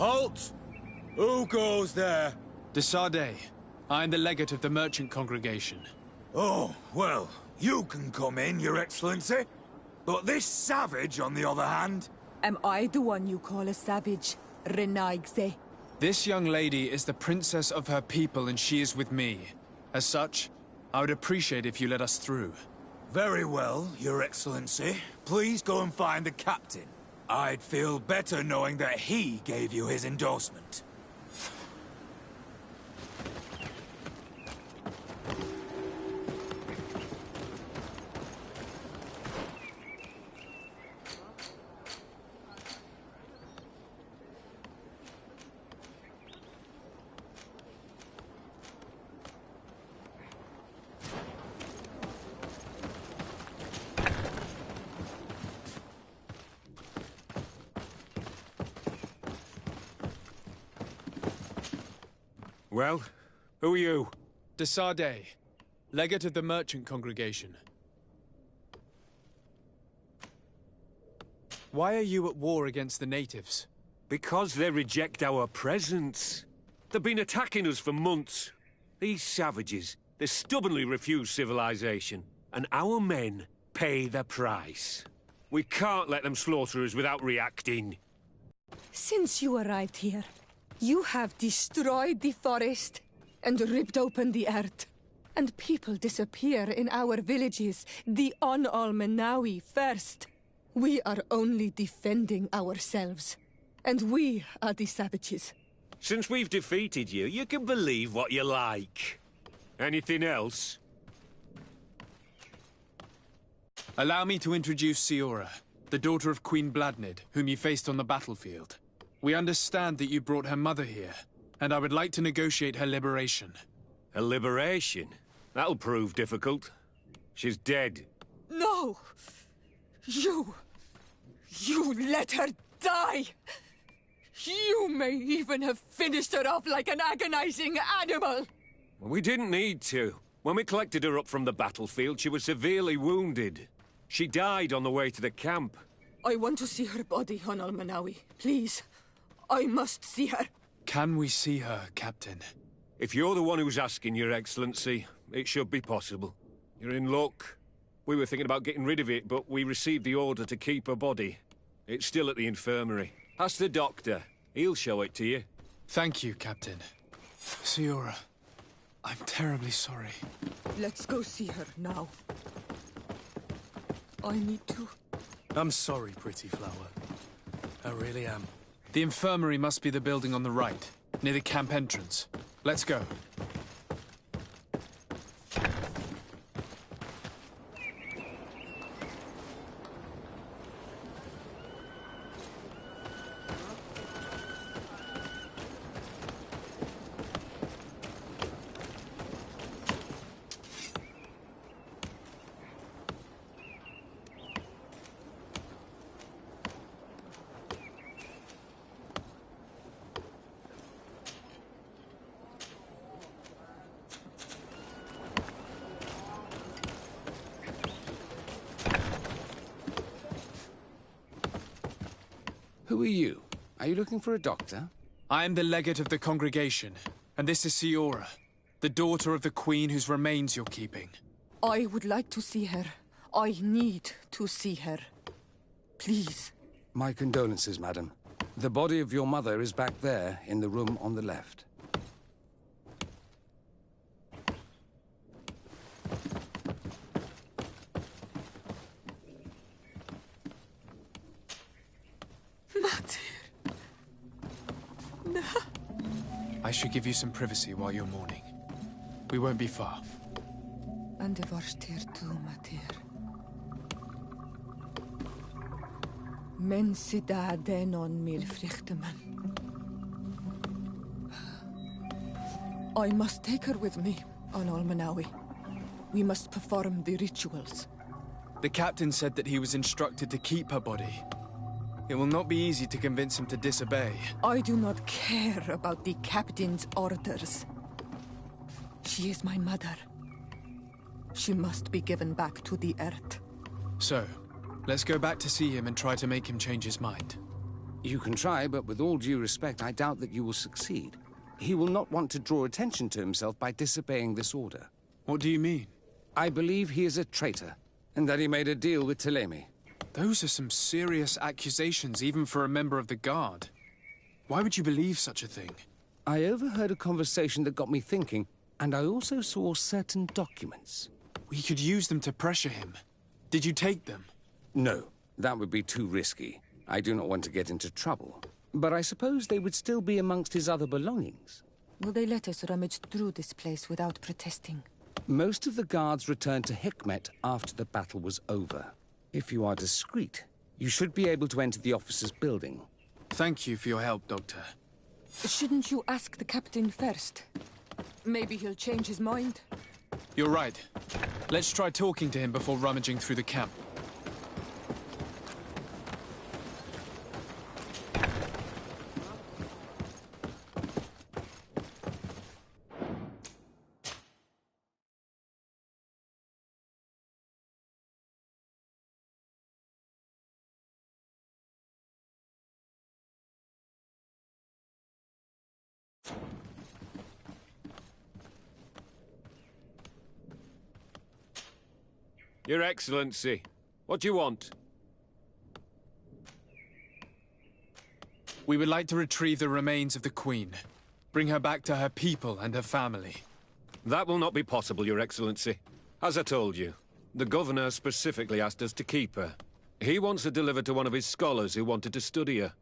Halt! Who goes there? De Sardet. I am the legate of the merchant congregation. Oh, well, you can come in, Your Excellency. But this savage, on the other hand... Am I the one you call a savage, Renaigze? This young lady is the princess of her people and she is with me. As such, I would appreciate if you let us through. Very well, Your Excellency. Please go and find the captain. I'd feel better knowing that he gave you his endorsement. Well, who are you? De Sardet, legate of the merchant congregation. Why are you at war against the natives? Because they reject our presence. They've been attacking us for months. These savages, they stubbornly refuse civilization. And our men pay the price. We can't let them slaughter us without reacting. Since you arrived here, you have destroyed the forest and ripped open the earth. And people disappear in our villages, the On-Almenawi first. We are only defending ourselves. And we are the savages. Since we've defeated you, you can believe what you like. Anything else? Allow me to introduce Siora, the daughter of Queen Bladnid, whom you faced on the battlefield. We understand that you brought her mother here, and I would like to negotiate her liberation. A liberation? That'll prove difficult. She's dead. No! You let her die! You may even have finished her off like an agonizing animal! We didn't need to. When we collected her up from the battlefield, she was severely wounded. She died on the way to the camp. I want to see her body, on Almenawi. Please. I must see her. Can we see her, Captain? If you're the one who's asking, Your Excellency, it should be possible. You're in luck. We were thinking about getting rid of it, but we received the order to keep her body. It's still at the infirmary. Ask the doctor. He'll show it to you. Thank you, Captain. Siora, I'm terribly sorry. Let's go see her now. I need to... I'm sorry, pretty flower. I really am. The infirmary must be the building on the right, near the camp entrance. Let's go. Who are you? Are you looking for a doctor? I am the legate of the congregation, and this is Siora, the daughter of the queen whose remains you're keeping. I would like to see her. I need to see her. Please. My condolences, madam. The body of your mother is back there, in the room on the left. I should give you some privacy while you're mourning. We won't be far. And the varstir tu, Matir. Men sida denon mil frichteman. I must take her with me, on Almenawi. We must perform the rituals. The captain said that he was instructed to keep her body. It will not be easy to convince him to disobey. I do not care about the captain's orders. She is my mother. She must be given back to the earth. So, let's go back to see him and try to make him change his mind. You can try, but with all due respect, I doubt that you will succeed. He will not want to draw attention to himself by disobeying this order. What do you mean? I believe he is a traitor, and that he made a deal with Thélème. Those are some serious accusations, even for a member of the Guard. Why would you believe such a thing? I overheard a conversation that got me thinking, and I also saw certain documents. We could use them to pressure him. Did you take them? No, that would be too risky. I do not want to get into trouble. But I suppose they would still be amongst his other belongings. Will they let us rummage through this place without protesting? Most of the guards returned to Hikmet after the battle was over. If you are discreet, you should be able to enter the officer's building. Thank you for your help, Doctor. Shouldn't you ask the captain first? Maybe he'll change his mind. You're right. Let's try talking to him before rummaging through the camp. Your Excellency, what do you want? We would like to retrieve the remains of the Queen. Bring her back to her people and her family. That will not be possible, Your Excellency. As I told you, the Governor specifically asked us to keep her. He wants her delivered to one of his scholars who wanted to study her.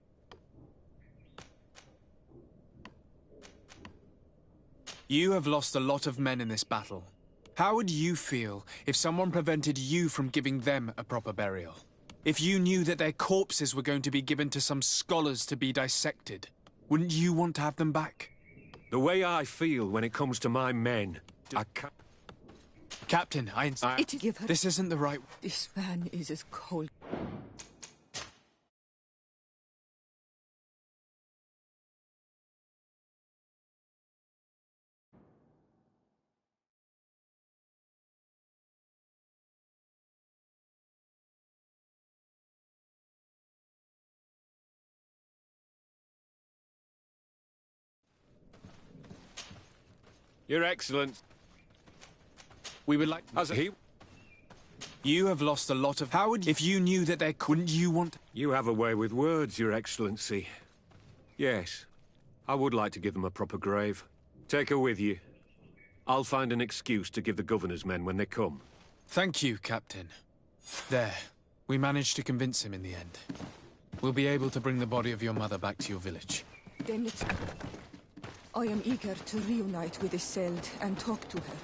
You have lost a lot of men in this battle. How would you feel if someone prevented you from giving them a proper burial? If you knew that their corpses were going to be given to some scholars to be dissected, wouldn't you want to have them back? The way I feel when it comes to my men, I can't... Captain, Give her... This isn't the right... This man is as cold. Your Excellency... We would like... As he... You have lost a lot of... How would... If you knew that there... Wouldn't you want... You have a way with words, Your Excellency. Yes, I would like to give them a proper grave. Take her with you. I'll find an excuse to give the Governor's men when they come. Thank you, Captain. There. We managed to convince him in the end. We'll be able to bring the body of your mother back to your village. Then let's go. I am eager to reunite with Isolde and talk to her.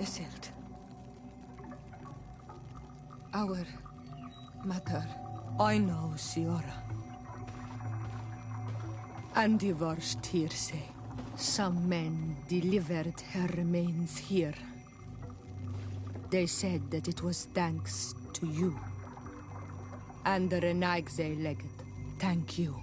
Isolde. Our mother. I know, Siora. And the worst here say, some men delivered her remains here. They said that it was thanks to you. And the Renagze Legate, thank you.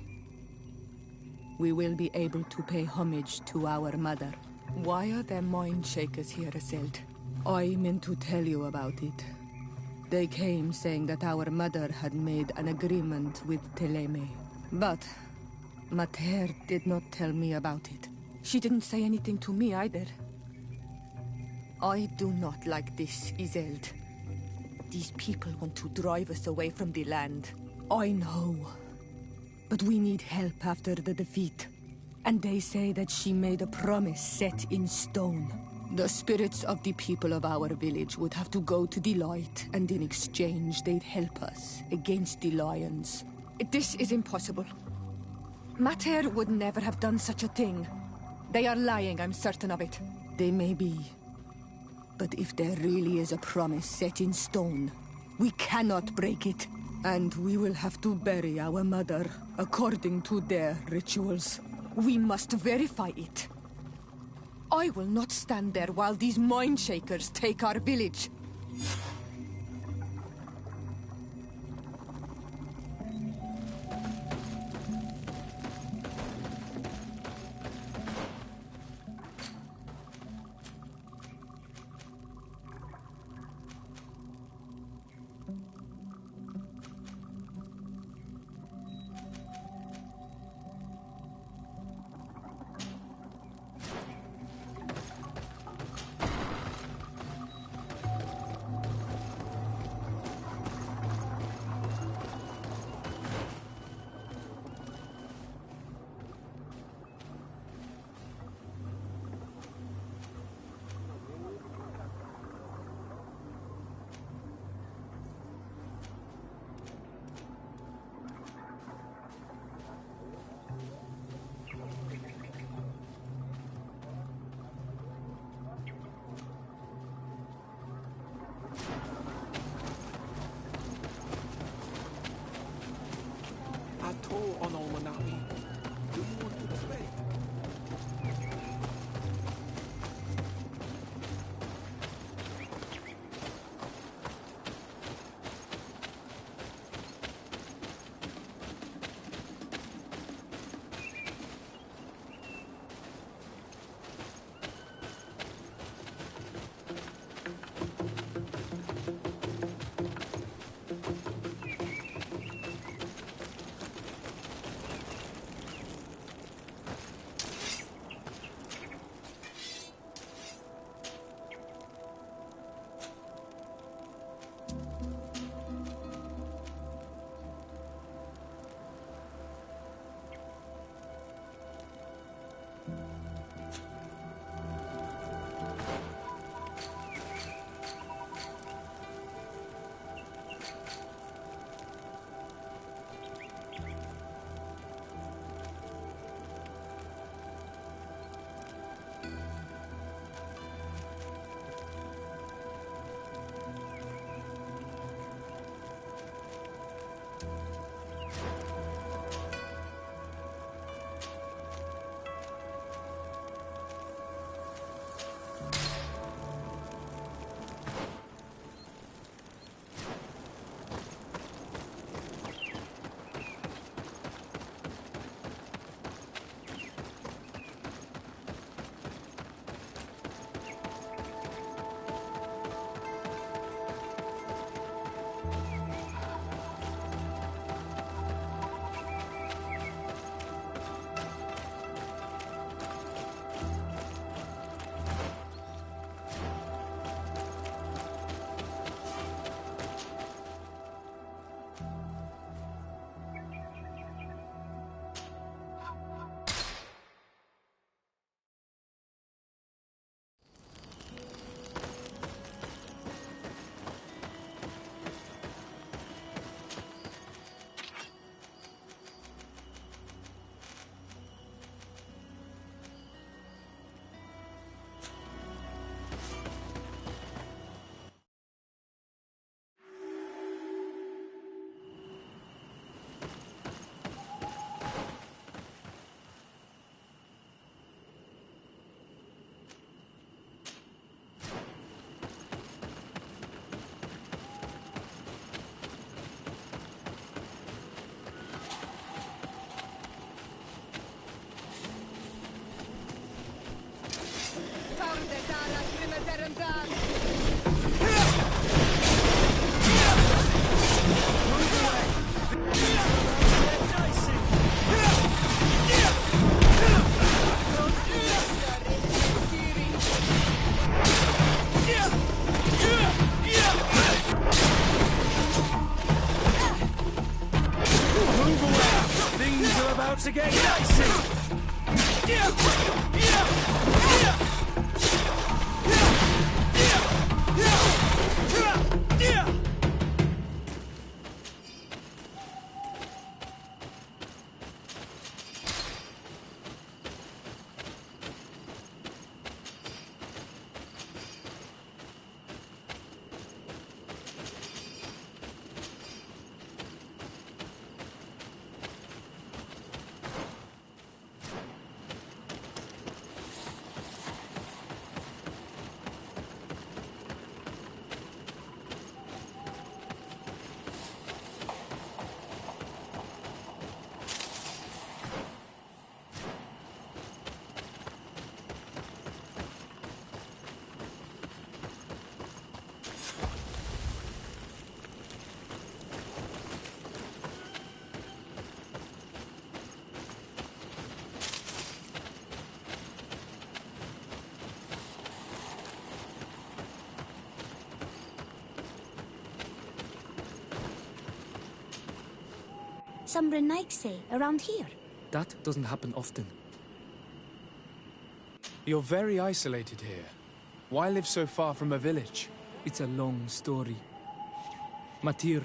We will be able to pay homage to our mother. Why are there mind shakers here, Isolde? I meant to tell you about it. They came saying that our mother had made an agreement with Thélème. But Mater did not tell me about it. She didn't say anything to me either. I do not like this, Isolde. These people want to drive us away from the land. I know. But we need help after the defeat. And they say that she made a promise set in stone. The spirits of the people of our village would have to go to the light, and in exchange they'd help us against the lions. This is impossible. Mater would never have done such a thing. They are lying, I'm certain of it. They may be. But if there really is a promise set in stone, we cannot break it. And we will have to bury our mother according to their rituals. We must verify it. I will not stand there while these mind shakers take our village. Do you want to play? about to get dicey! Some Renaigse around here. That doesn't happen often. You're very isolated here. Why live so far from a village? It's a long story. Matir,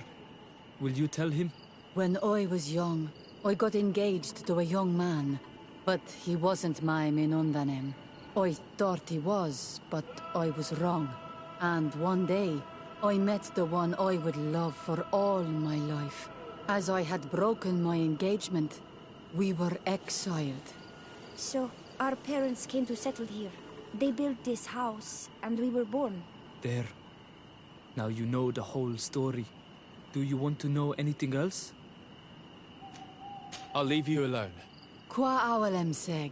will you tell him? When I was young, I got engaged to a young man. But he wasn't my Minundanem. I thought he was, but I was wrong. And one day, I met the one I would love for all my life. As I had broken my engagement, we were exiled. So, our parents came to settle here. They built this house, and we were born. There. Now you know the whole story. Do you want to know anything else? I'll leave you alone. Qua awalem seg.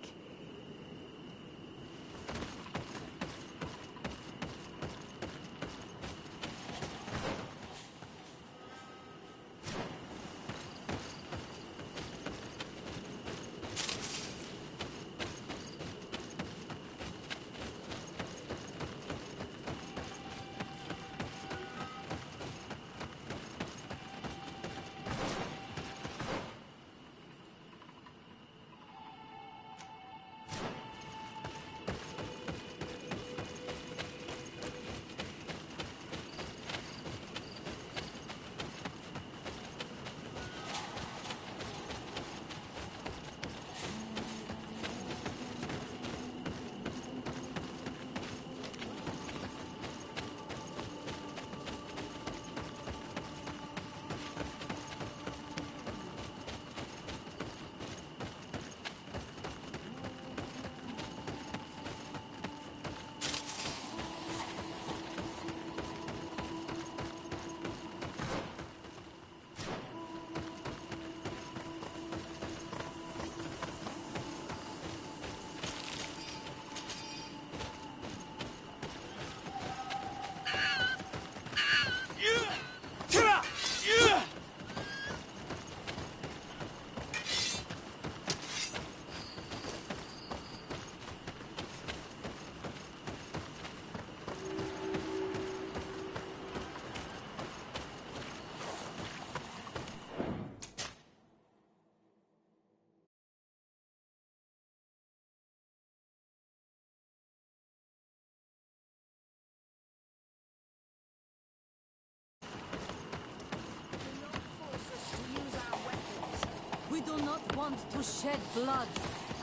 We do not want to shed blood.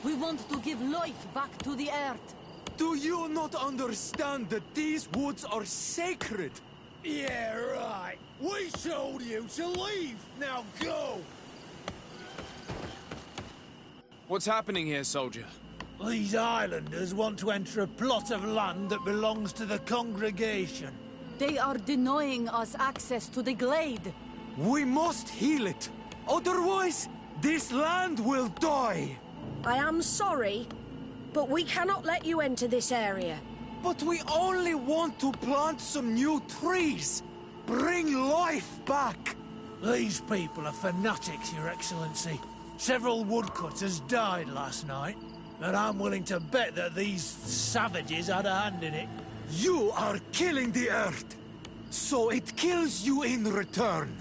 We want to give life back to the earth. Do you not understand that these woods are sacred? Yeah, right. We told you to leave. Now go. What's happening here, soldier? These islanders want to enter a plot of land that belongs to the congregation. They are denying us access to the glade. We must heal it. Otherwise, this land will die. I am sorry, but we cannot let you enter this area. But we only want to plant some new trees. Bring life back. These people are fanatics, Your Excellency. Several woodcutters died last night, and I'm willing to bet that these savages had a hand in it. You are killing the earth, so it kills you in return.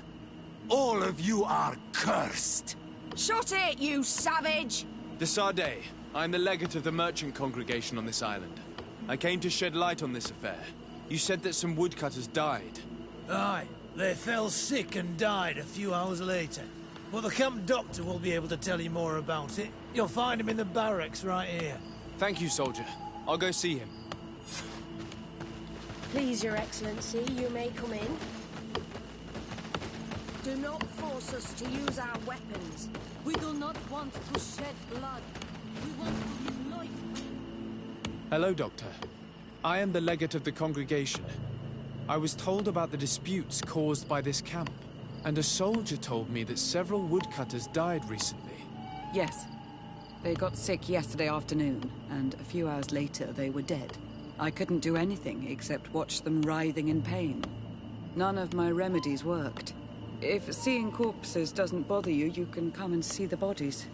All of you are cursed. Shut it, you savage! De Sardet, I am the legate of the merchant congregation on this island. I came to shed light on this affair. You said that some woodcutters died. Aye, they fell sick and died a few hours later. But the camp doctor will be able to tell you more about it. You'll find him in the barracks right here. Thank you, soldier. I'll go see him. Please, Your Excellency, you may come in. Do not force us to use our weapons. We do not want to shed blood. We want to give life. Hello, Doctor. I am the legate of the congregation. I was told about the disputes caused by this camp, and a soldier told me that several woodcutters died recently. Yes. They got sick yesterday afternoon, and a few hours later they were dead. I couldn't do anything except watch them writhing in pain. None of my remedies worked. If seeing corpses doesn't bother you, you can come and see the bodies.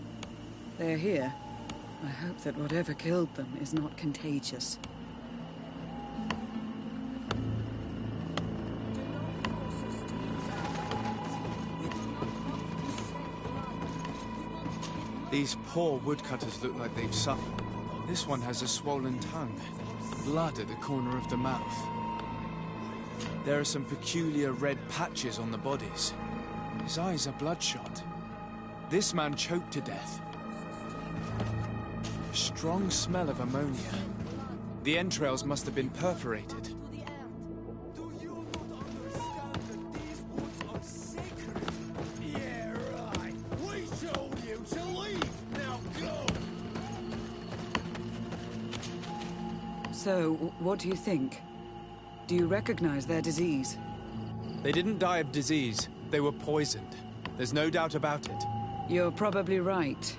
They're here. I hope that whatever killed them is not contagious. These poor woodcutters look like they've suffered. This one has a swollen tongue, blood at the corner of the mouth. There are some peculiar red patches on the bodies. His eyes are bloodshot. This man choked to death. A strong smell of ammonia. The entrails must have been perforated. So, what do you think? Do you recognize their disease? They didn't die of disease. They were poisoned. There's no doubt about it. You're probably right.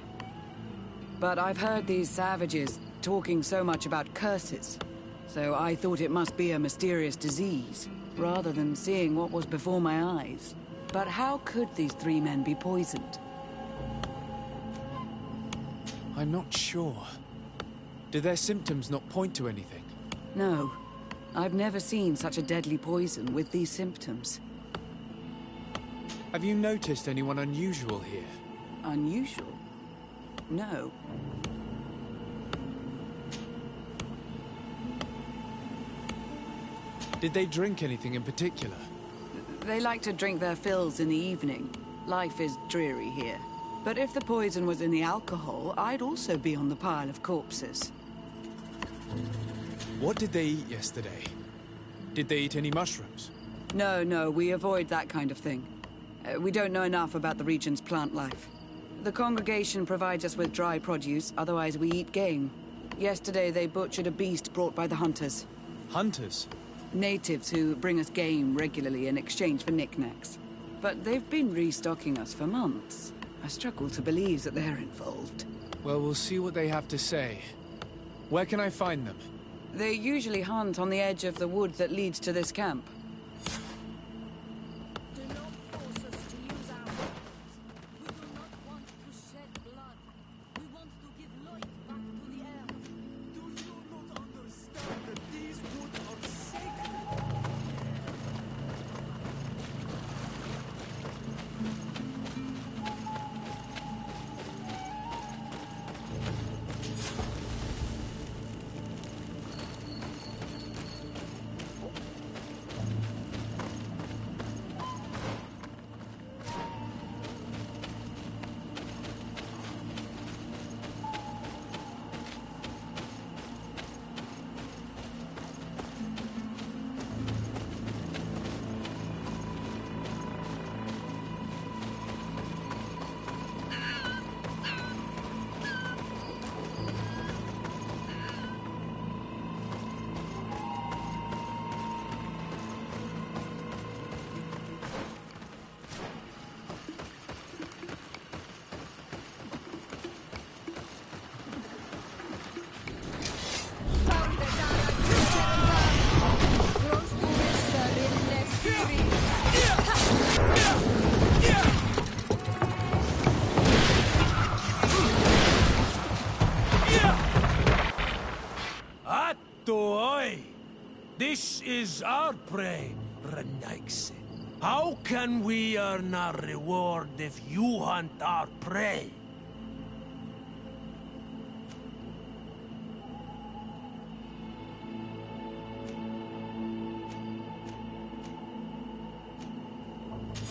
But I've heard these savages talking so much about curses, so I thought it must be a mysterious disease, rather than seeing what was before my eyes. But how could these three men be poisoned? I'm not sure. Do their symptoms not point to anything? No. I've never seen such a deadly poison with these symptoms. Have you noticed anyone unusual here? Unusual? No. Did they drink anything in particular? They like to drink their fills in the evening. Life is dreary here. But if the poison was in the alcohol, I'd also be on the pile of corpses. What did they eat yesterday? Did they eat any mushrooms? No, we avoid that kind of thing. We don't know enough about the region's plant life. The congregation provides us with dry produce, otherwise we eat game. Yesterday they butchered a beast brought by the hunters. Hunters? Natives who bring us game regularly in exchange for knickknacks. But they've been restocking us for months. I struggle to believe that they're involved. Well, we'll see what they have to say. Where can I find them? They usually hunt on the edge of the wood that leads to this camp. Do not force us to use our weapons. We do not want to shed blood. We want to give life back to the earth. Do you not understand that these woods are sacred? Atoi! This is our prey, Renaixin. How can we earn our reward if you hunt our prey?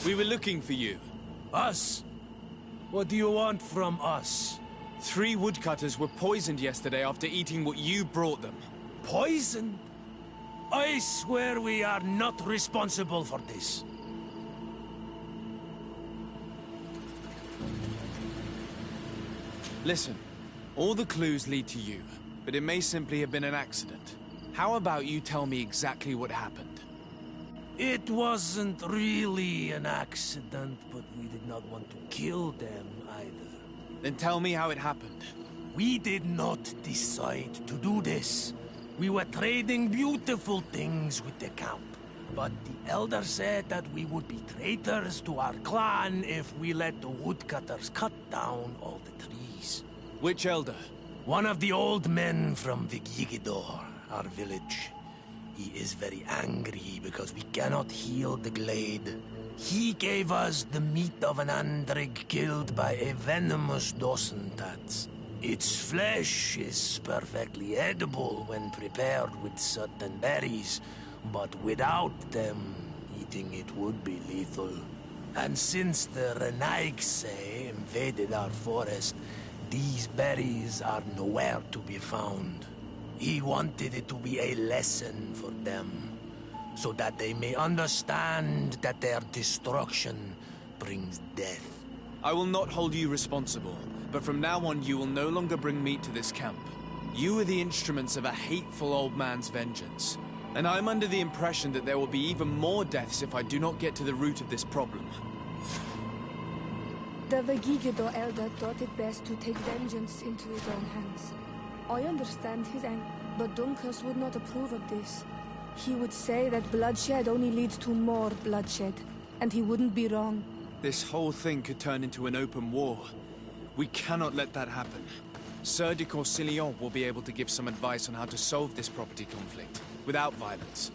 We were looking for you. Us? What do you want from us? 3 woodcutters were poisoned yesterday after eating what you brought them. Poisoned? I swear we are not responsible for this. Listen, all the clues lead to you, but it may simply have been an accident. How about you tell me exactly what happened? It wasn't really an accident, but we did not want to kill them either. Then tell me how it happened. We did not decide to do this. We were trading beautiful things with the camp. But the elder said that we would be traitors to our clan if we let the woodcutters cut down all the trees. Which elder? One of the old men from Vigigidor, our village. He is very angry because we cannot heal the glade. He gave us the meat of an andrig killed by a venomous Dosentats. Its flesh is perfectly edible when prepared with certain berries, but without them, eating it would be lethal. And since the Renaigse invaded our forest, these berries are nowhere to be found. He wanted it to be a lesson for them, so that they may understand that their destruction brings death. I will not hold you responsible, but from now on you will no longer bring meat to this camp. You are the instruments of a hateful old man's vengeance, and I'm under the impression that there will be even more deaths if I do not get to the root of this problem. The Vegigido elder thought it best to take vengeance into his own hands. I understand his anger, but Dunkus would not approve of this. He would say that bloodshed only leads to more bloodshed, and he wouldn't be wrong. This whole thing could turn into an open war. We cannot let that happen. Sir de Corsillon will be able to give some advice on how to solve this property conflict, without violence.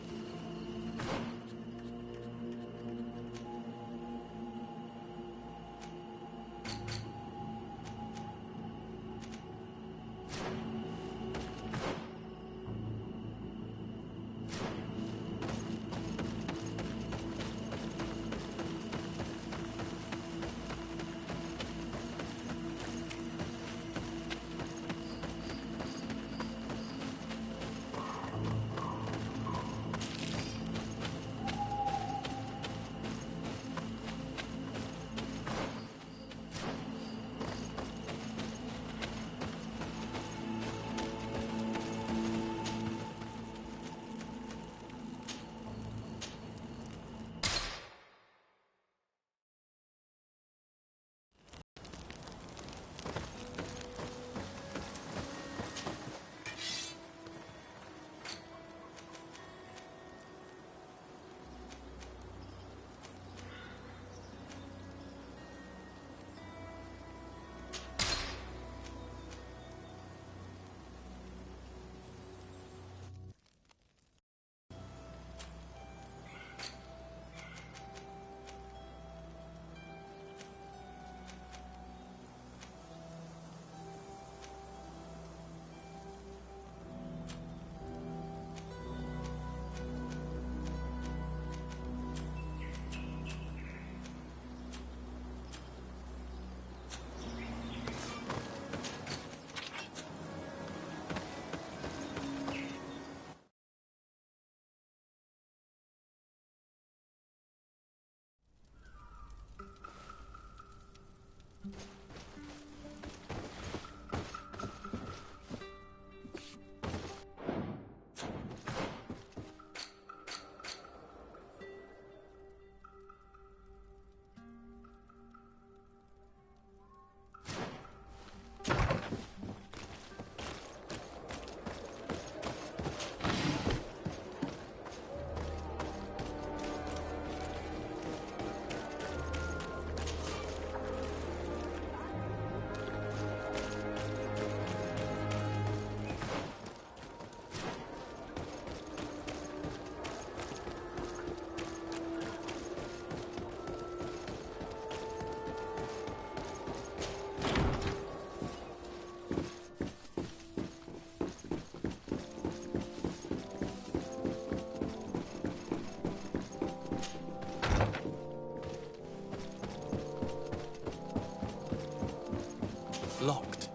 Locked.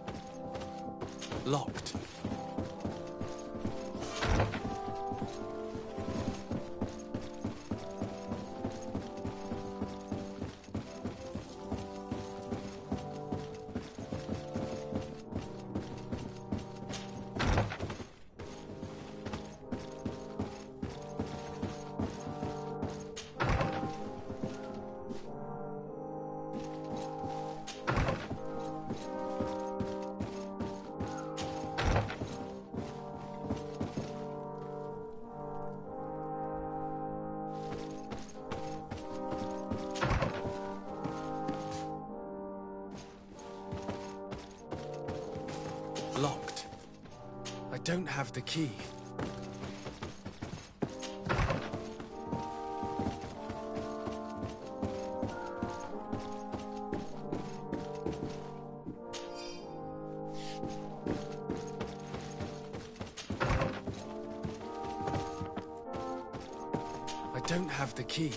Locked. Locked. I don't have the key. I don't have the key.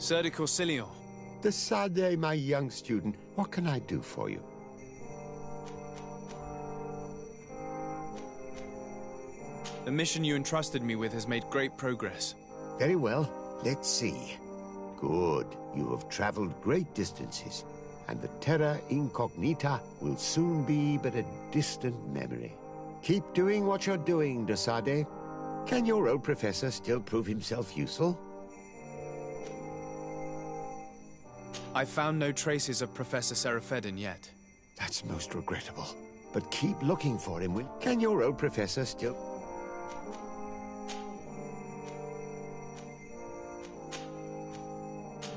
Sir de Corsilion. Desade, my young student, what can I do for you? The mission you entrusted me with has made great progress. Very well. Let's see. Good. You have traveled great distances, and the Terra Incognita will soon be but a distant memory. Keep doing what you're doing, Desade. Can your old professor still prove himself useful? I found no traces of Professor Seraphedin yet. That's most regrettable. But keep looking for him. Can your old professor still...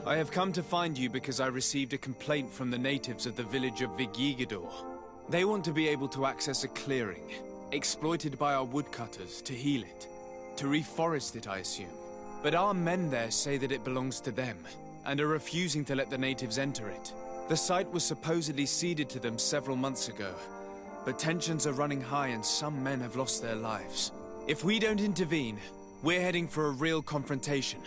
I have come to find you because I received a complaint from the natives of the village of Vigigidor. They want to be able to access a clearing, exploited by our woodcutters, to heal it. To reforest it, I assume. But our men there say that it belongs to them, and are refusing to let the natives enter it. The site was supposedly ceded to them several months ago, but tensions are running high and some men have lost their lives. If we don't intervene, we're heading for a real confrontation.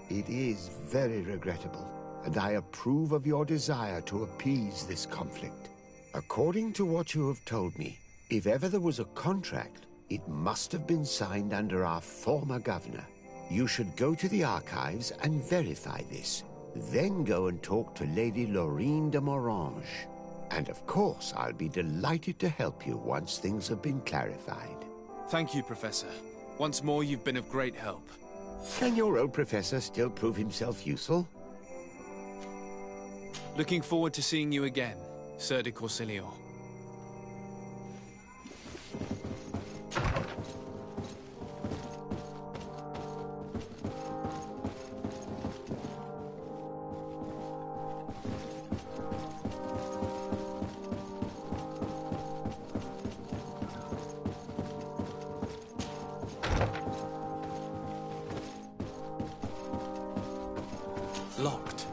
It is very regrettable, and I approve of your desire to appease this conflict. According to what you have told me, if ever there was a contract, it must have been signed under our former governor. You should go to the archives and verify this. Then go and talk to Lady Laurine de Morange. And of course, I'll be delighted to help you once things have been clarified. Thank you, Professor. Once more, you've been of great help. Can your old professor still prove himself useful? Looking forward to seeing you again, Sir de Corsilion. Locked.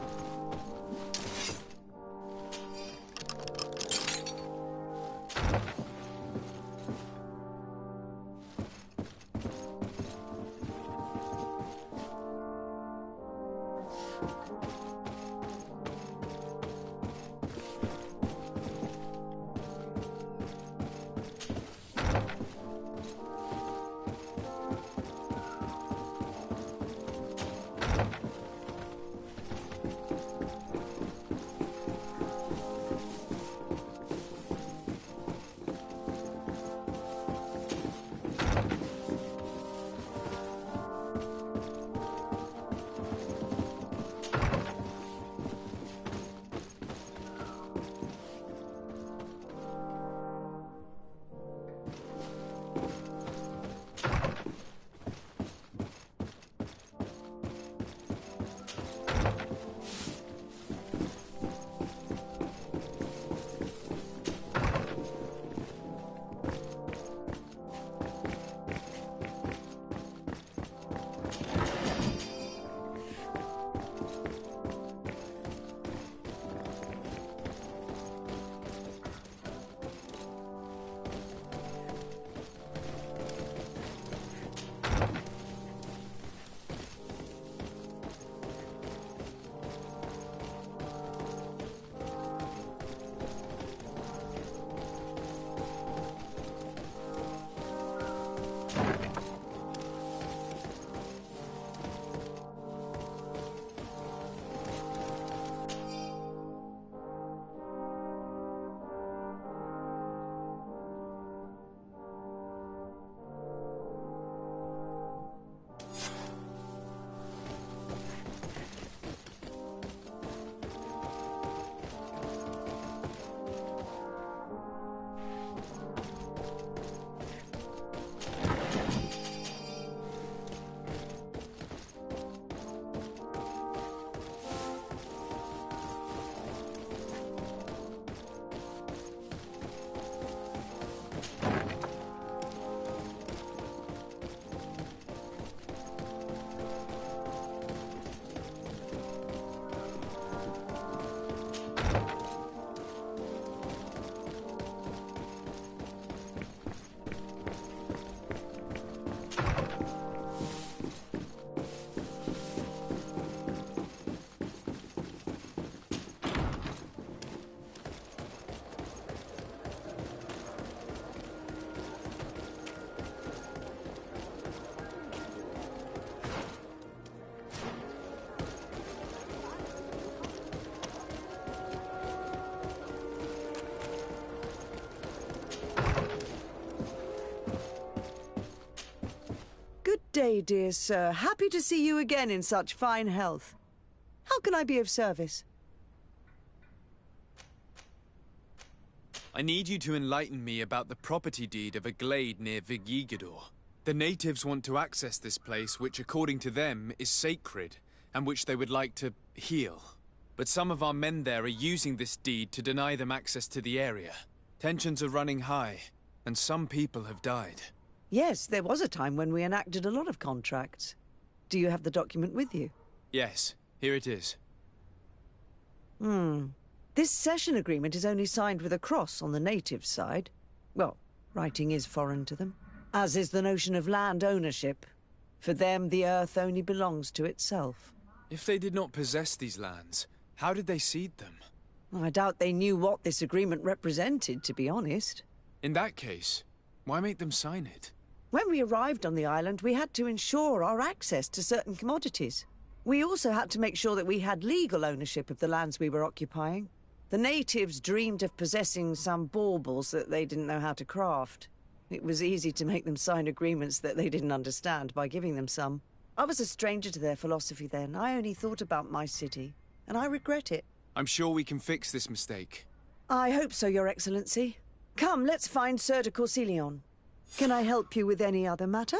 day, dear sir. Happy to see you again in such fine health. How can I be of service? I need you to enlighten me about the property deed of a glade near Vigigidor. The natives want to access this place, which according to them is sacred, and which they would like to heal. But some of our men there are using this deed to deny them access to the area. Tensions are running high, and some people have died. Yes, there was a time when we enacted a lot of contracts. Do you have the document with you? Yes, here it is. This cession agreement is only signed with a cross on the native side. Well, writing is foreign to them, as is the notion of land ownership. For them, the earth only belongs to itself. If they did not possess these lands, how did they cede them? I doubt they knew what this agreement represented, to be honest. In that case, why make them sign it? When we arrived on the island, we had to ensure our access to certain commodities. We also had to make sure that we had legal ownership of the lands we were occupying. The natives dreamed of possessing some baubles that they didn't know how to craft. It was easy to make them sign agreements that they didn't understand by giving them some. I was a stranger to their philosophy then. I only thought about my city, and I regret it. I'm sure we can fix this mistake. I hope so, Your Excellency. Come, let's find Sir de Corsilion. Can I help you with any other matter?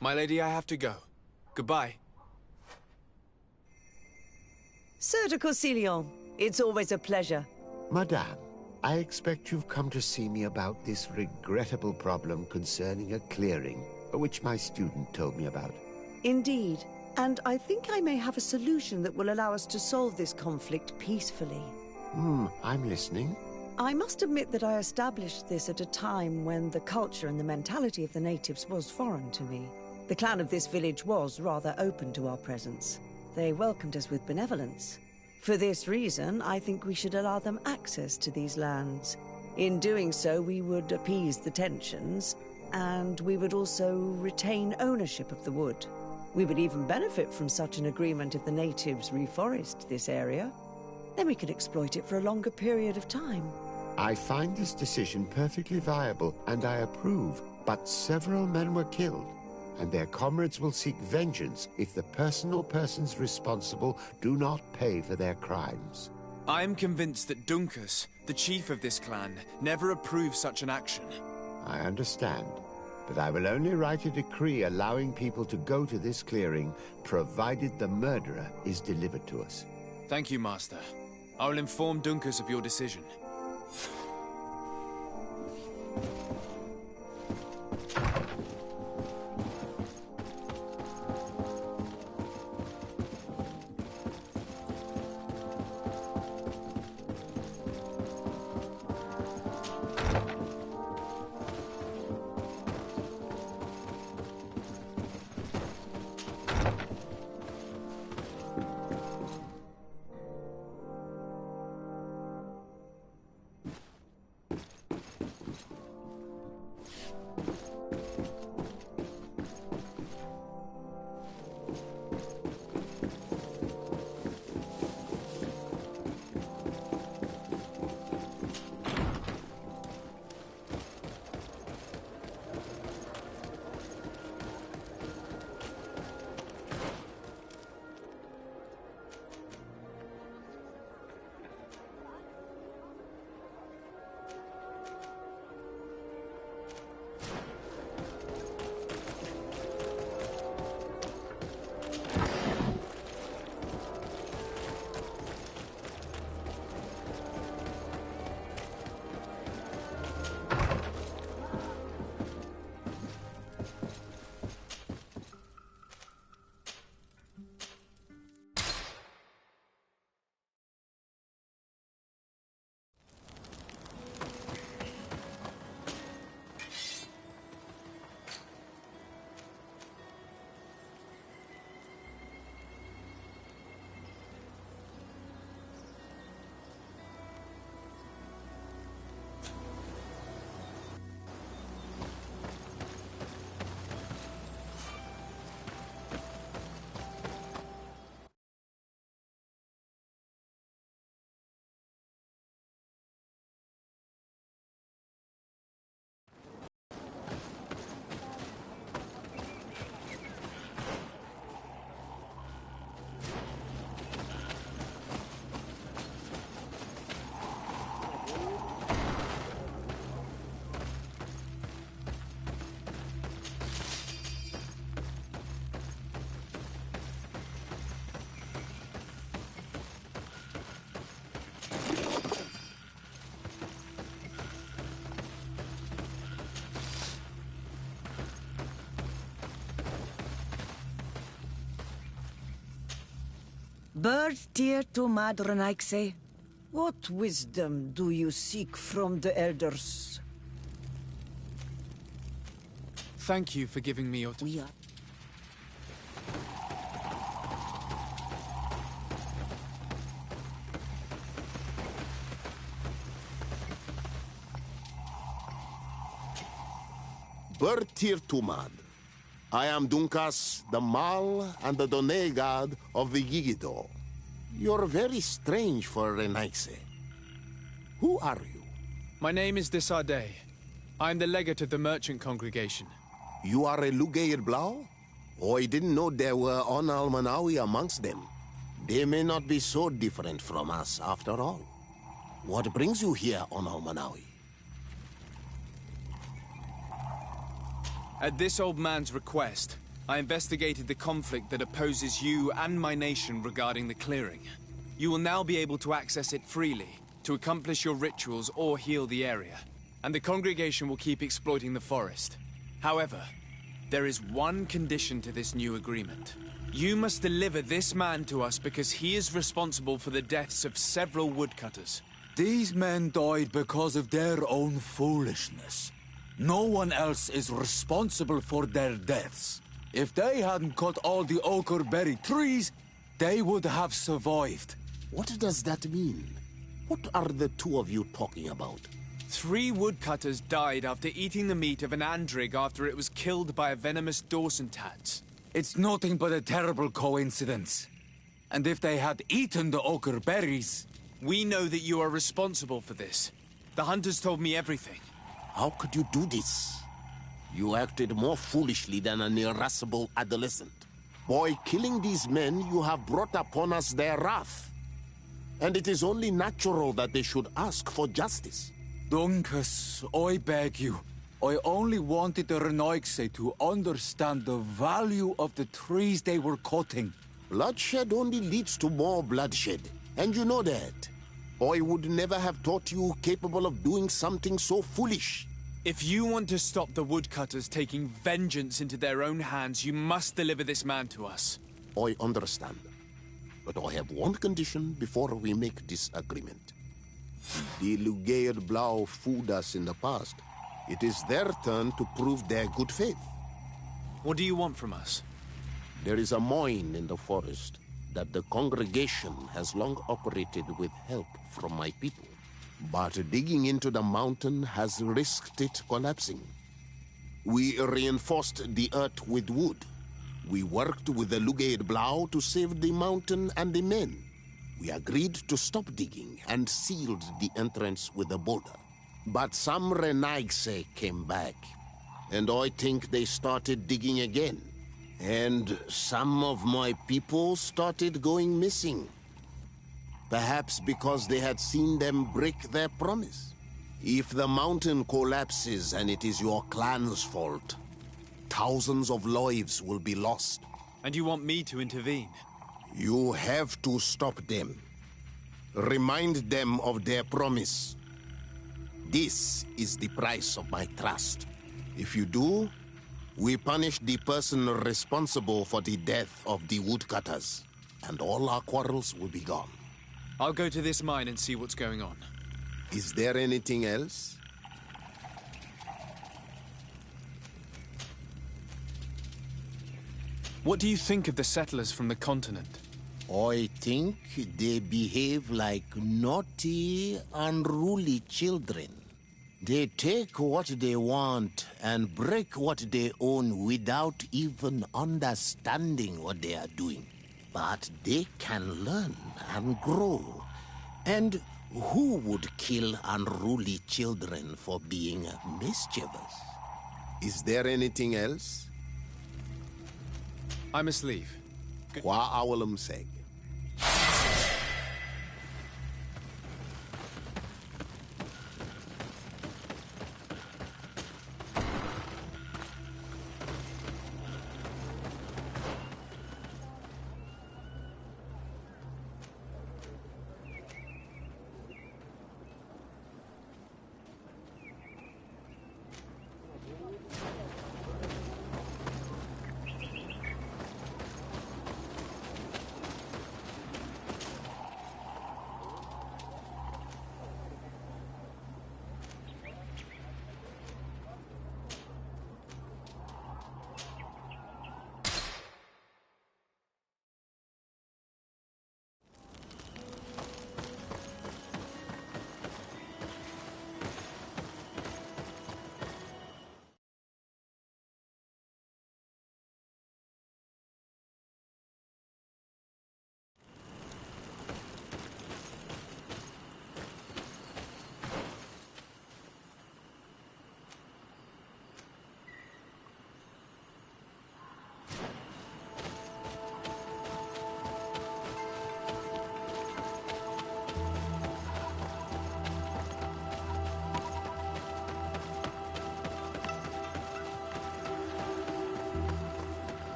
My lady, I have to go. Goodbye. Sir de Corsilion, it's always a pleasure. Madame, I expect you've come to see me about this regrettable problem concerning a clearing, which my student told me about. Indeed. And I think I may have a solution that will allow us to solve this conflict peacefully. I'm listening. I must admit that I established this at a time when the culture and the mentality of the natives was foreign to me. The clan of this village was rather open to our presence. They welcomed us with benevolence. For this reason, I think we should allow them access to these lands. In doing so, we would appease the tensions, and we would also retain ownership of the wood. We would even benefit from such an agreement if the natives reforest this area. Then we could exploit it for a longer period of time. I find this decision perfectly viable, and I approve, but several men were killed, and their comrades will seek vengeance if the person or persons responsible do not pay for their crimes. I am convinced that Dunkus, the chief of this clan, never approved such an action. I understand, but I will only write a decree allowing people to go to this clearing, provided the murderer is delivered to us. Thank you, Master. I will inform Dunkus of your decision. Bird dear to Madronaikse, what wisdom do you seek from the elders? Thank you for giving me your... We are... Bertir Tumad. I am Dunkas, the Mal and the Done god of the Yigido. You're very strange for Renaise. Who are you? My name is Disarday. I am the legate of the merchant congregation. You are a Lugaid Blau? Oh, I didn't know there were Onal Manawi amongst them. They may not be so different from us after all. What brings you here, Onal Manawi? At this old man's request, I investigated the conflict that opposes you and my nation regarding the clearing. You will now be able to access it freely, to accomplish your rituals or heal the area. And the congregation will keep exploiting the forest. However, there is one condition to this new agreement. You must deliver this man to us because he is responsible for the deaths of several woodcutters. These men died because of their own foolishness. No one else is responsible for their deaths. If they hadn't cut all the ochreberry trees, they would have survived. What does that mean? What are the two of you talking about? 3 woodcutters died after eating the meat of an andrig after it was killed by a venomous Dawson-tats. It's nothing but a terrible coincidence. And if they had eaten the ochreberries... We know that you are responsible for this. The hunters told me everything. How could you do this? You acted more foolishly than an irascible adolescent. By killing these men, you have brought upon us their wrath. And it is only natural that they should ask for justice. Dunkas, I beg you. I only wanted the Renoixe to understand the value of the trees they were cutting. Bloodshed only leads to more bloodshed, and you know that. I would never have thought you capable of doing something so foolish. If you want to stop the woodcutters taking vengeance into their own hands, you must deliver this man to us. I understand. But I have one condition before we make this agreement. The Lugaid Blau fooled us in the past. It is their turn to prove their good faith. What do you want from us? There is a mine in the forest that the congregation has long operated with help from my people. But digging into the mountain has risked it collapsing. We reinforced the earth with wood. We worked with the Lugaid Blau to save the mountain and the men. We agreed to stop digging and sealed the entrance with a boulder. But some Renaigse came back, and I think they started digging again. And some of my people started going missing. Perhaps because they had seen them break their promise. If the mountain collapses and it is your clan's fault, thousands of lives will be lost. And you want me to intervene? You have to stop them. Remind them of their promise. This is the price of my trust. If you do, we punish the person responsible for the death of the woodcutters, and all our quarrels will be gone. I'll go to this mine and see what's going on. Is there anything else? What do you think of the settlers from the continent? I think they behave like naughty, unruly children. They take what they want and break what they own without even understanding what they are doing. But they can learn and grow. And who would kill unruly children for being mischievous? Is there anything else? I must leave. Kwa awalam seg.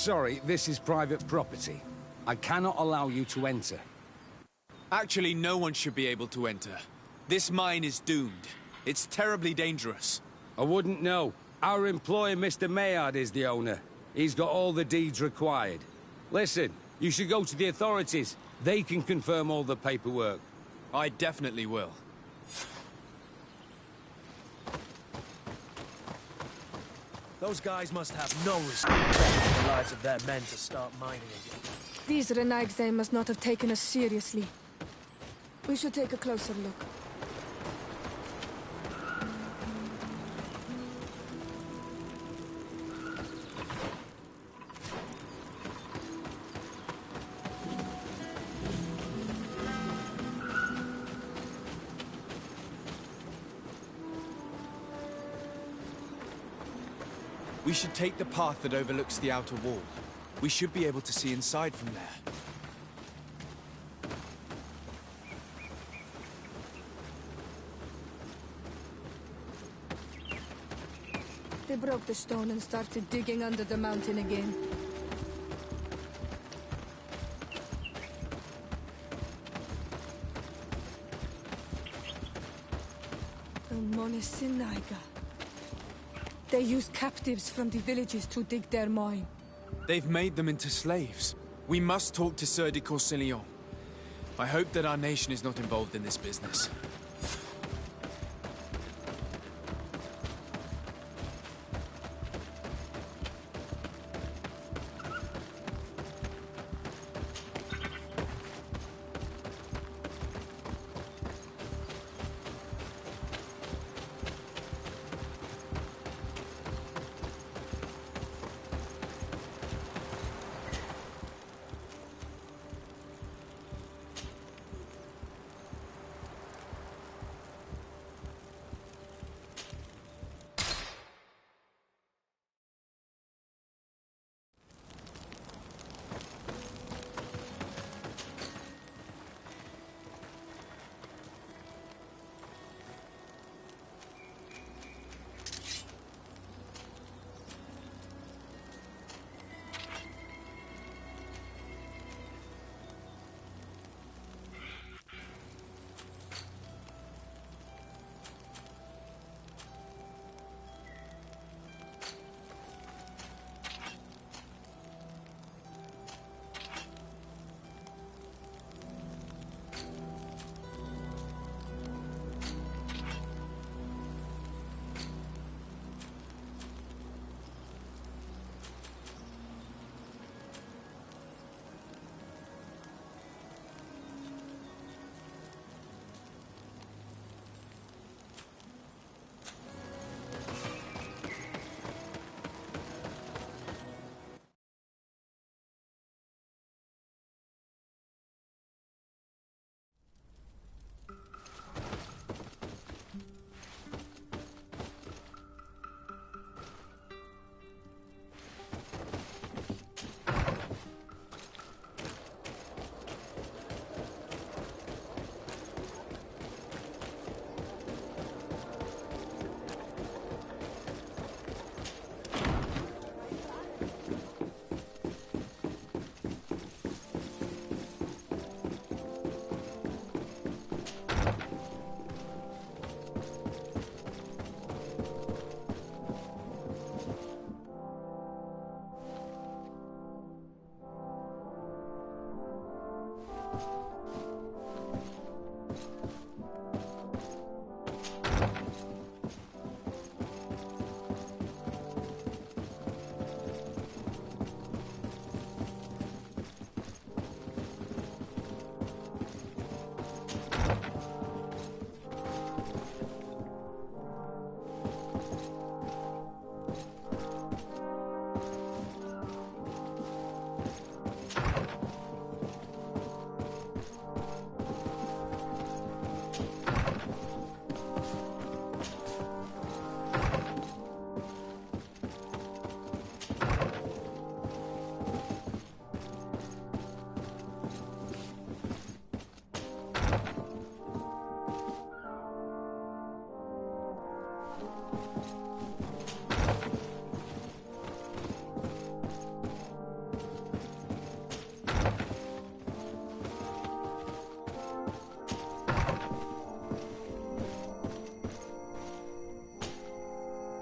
sorry, this is private property. I cannot allow you to enter. Actually, no one should be able to enter. This mine is doomed. It's terribly dangerous. I wouldn't know. Our employer, Mr. Maillard, is the owner. He's got all the deeds required. Listen, you should go to the authorities. They can confirm all the paperwork. I definitely will. Those guys must have no respect for the lives of their men to start mining again. These Renagse must not have taken us seriously. We should take a closer look. We should take the path that overlooks the outer wall. We should be able to see inside from there. They broke the stone and started digging under the mountain again. The Monisinaga. They use captives from the villages to dig their mine. They've made them into slaves. We must talk to Sieur de Courcillon. I hope that our nation is not involved in this business.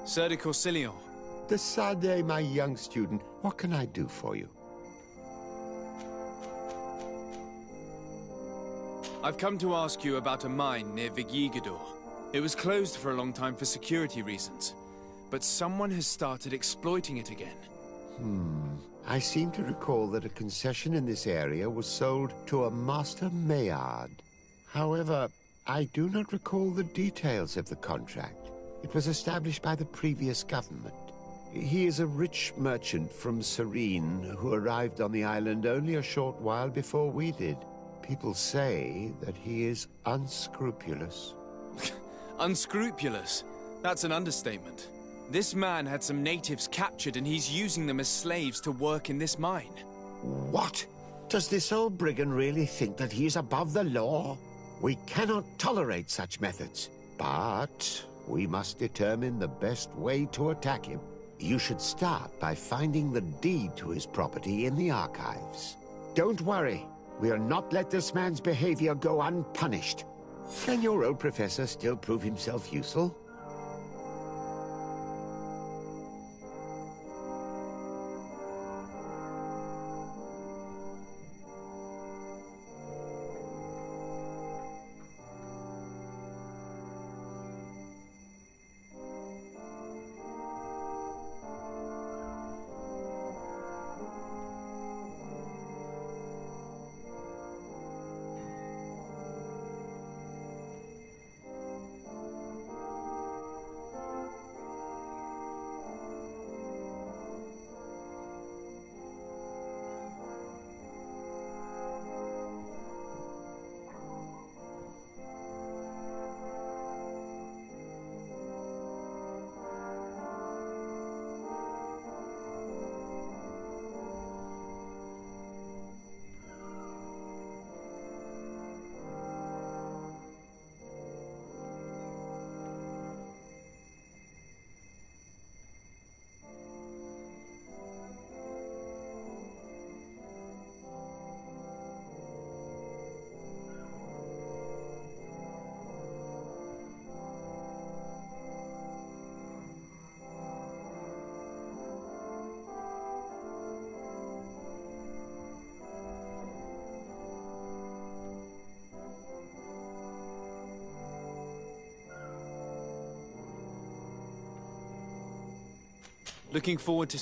Sir de Corsilion. De Sade, my young student, what can I do for you? I've come to ask you about a mine near Vigigador. It was closed for a long time for security reasons, but someone has started exploiting it again. I seem to recall that a concession in this area was sold to a Master Maillard. However, I do not recall the details of the contract. It was established by the previous government. He is a rich merchant from Serene who arrived on the island only a short while before we did. People say that he is unscrupulous. Unscrupulous? That's an understatement. This man had some natives captured and he's using them as slaves to work in this mine. What? Does this old brigand really think that he is above the law? We cannot tolerate such methods, but we must determine the best way to attack him. You should start by finding the deed to his property in the archives. Don't worry, we'll not let this man's behavior go unpunished. Can your old professor still prove himself useful? Looking forward to...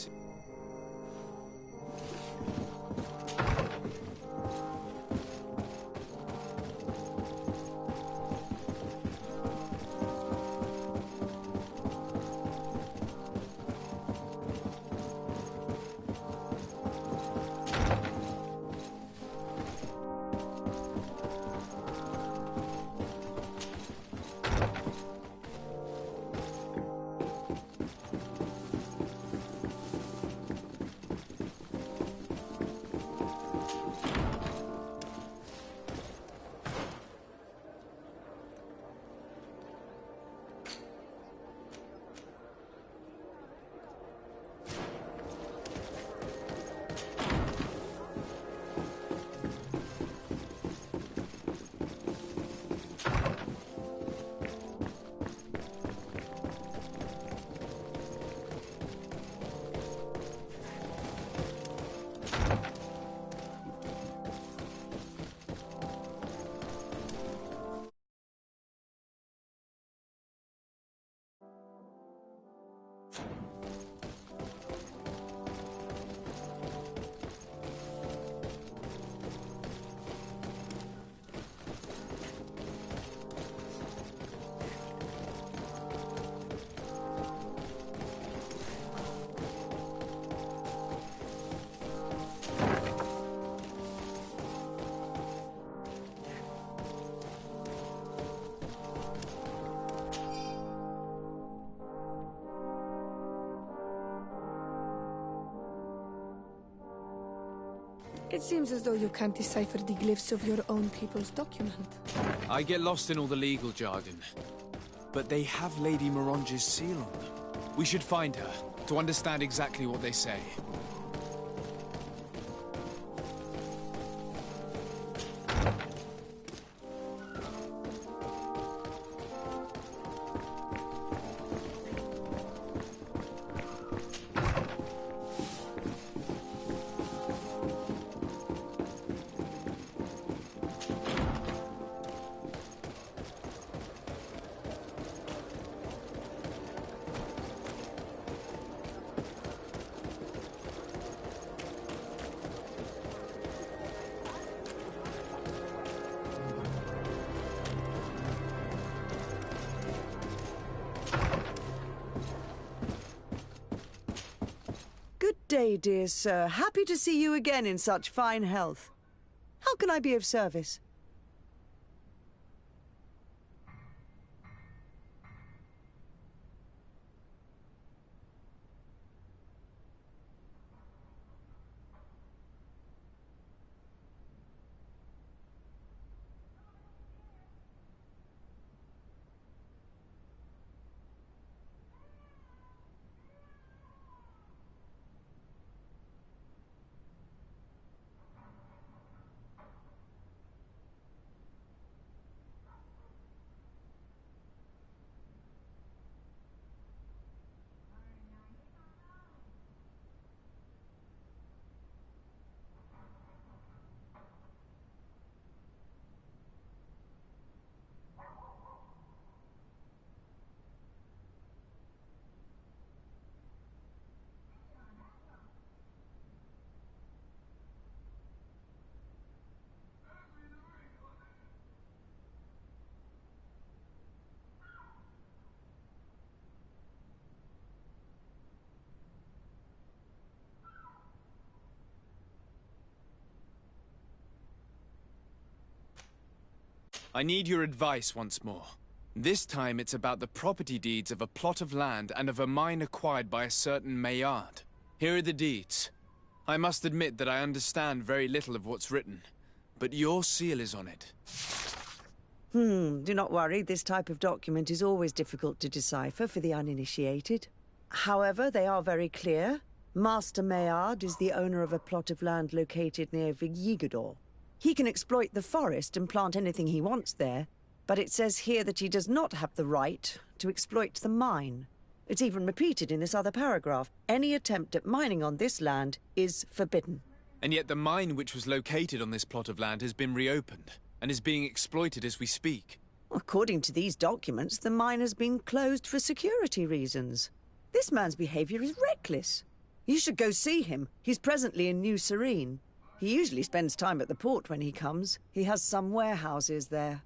It seems as though you can't decipher the glyphs of your own people's document. I get lost in all the legal jargon. But they have Lady Morange's seal on them. We should find her, to understand exactly what they say. day, dear sir. Happy to see you again in such fine health. How can I be of service? I need your advice once more. This time it's about the property deeds of a plot of land and of a mine acquired by a certain Maillard. Here are the deeds. I must admit that I understand very little of what's written, but your seal is on it. Do not worry, this type of document is always difficult to decipher for the uninitiated. However, they are very clear. Master Maillard is the owner of a plot of land located near Vigigador. He can exploit the forest and plant anything he wants there, but it says here that he does not have the right to exploit the mine. It's even repeated in this other paragraph. Any attempt at mining on this land is forbidden. And yet the mine which was located on this plot of land has been reopened, and is being exploited as we speak. According to these documents, the mine has been closed for security reasons. This man's behavior is reckless. You should go see him. He's presently in New Serene. He usually spends time at the port when he comes. He has some warehouses there.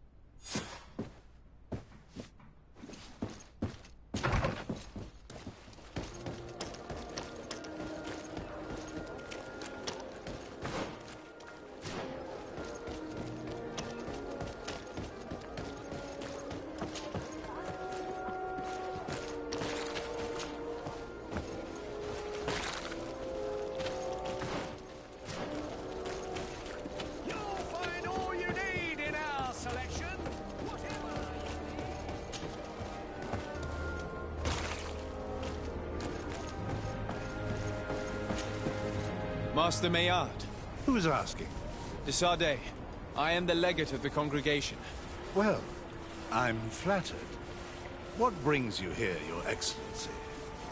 Master Maillard. Who's asking? De Sardet. I am the legate of the congregation. Well, I'm flattered. What brings you here, Your Excellency?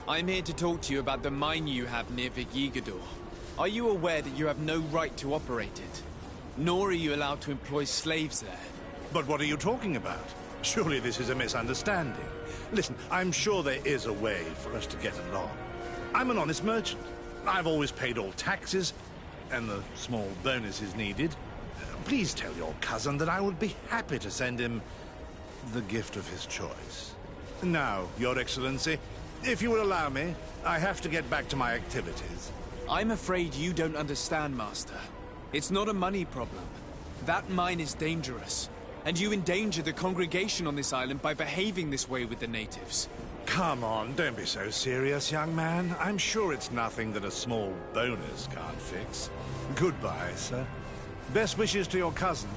I'm here to talk to you about the mine you have near Vigigador. Are you aware that you have no right to operate it? Nor are you allowed to employ slaves there. But what are you talking about? Surely this is a misunderstanding. Listen, I'm sure there is a way for us to get along. I'm an honest merchant. I've always paid all taxes, and the small bonuses needed. Please tell your cousin that I would be happy to send him the gift of his choice. Now, Your Excellency, if you will allow me, I have to get back to my activities. I'm afraid you don't understand, Master. It's not a money problem. That mine is dangerous, and you endanger the congregation on this island by behaving this way with the natives. Come on, don't be so serious, young man. I'm sure it's nothing that a small bonus can't fix. Goodbye, sir. Best wishes to your cousin.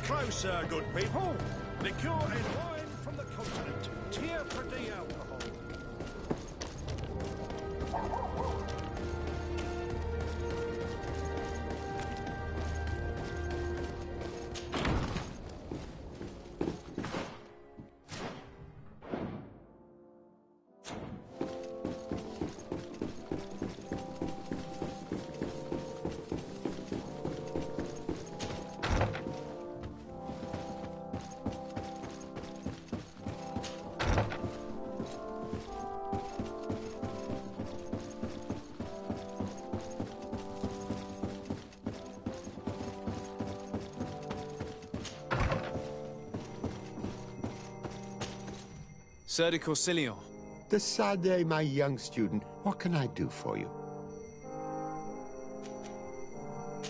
Closer, good people. Liqueur and wine from the continent. Tier for the alcohol. Sir de Corsilion. De Sade, my young student, what can I do for you?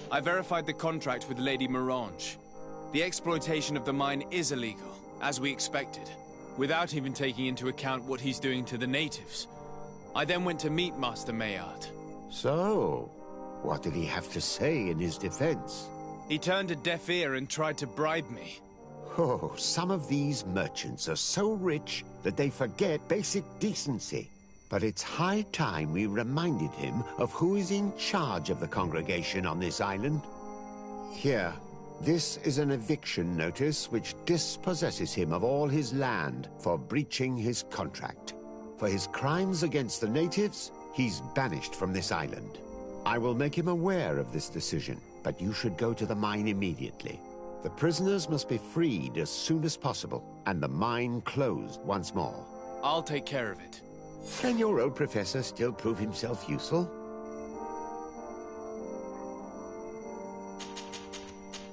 I verified the contract with Lady Morange. The exploitation of the mine is illegal, as we expected, without even taking into account what he's doing to the natives. I then went to meet Master Maillard. So, what did he have to say in his defense? He turned a deaf ear and tried to bribe me. Oh, some of these merchants are so rich that they forget basic decency. But it's high time we reminded him of who is in charge of the congregation on this island. Here, this is an eviction notice which dispossesses him of all his land for breaching his contract. For his crimes against the natives, he's banished from this island. I will make him aware of this decision, but you should go to the mine immediately. The prisoners must be freed as soon as possible, and the mine closed once more. I'll take care of it. Can your old professor still prove himself useful?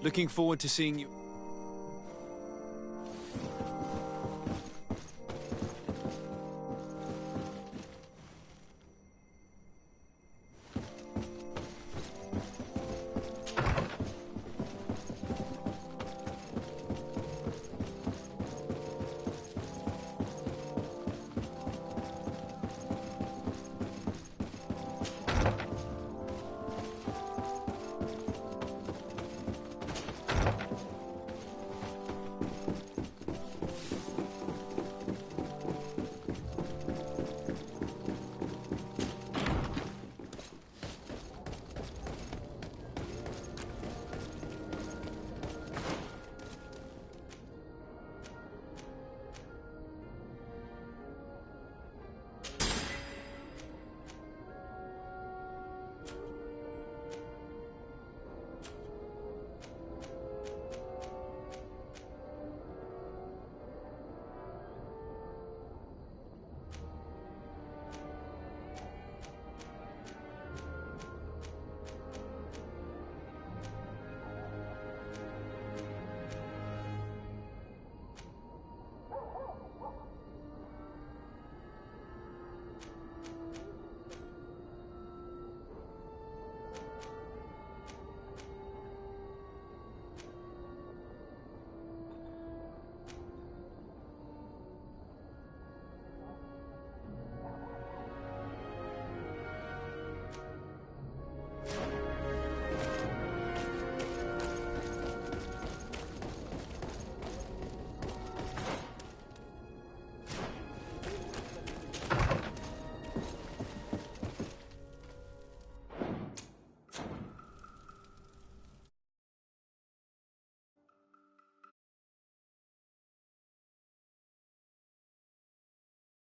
Looking forward to seeing you.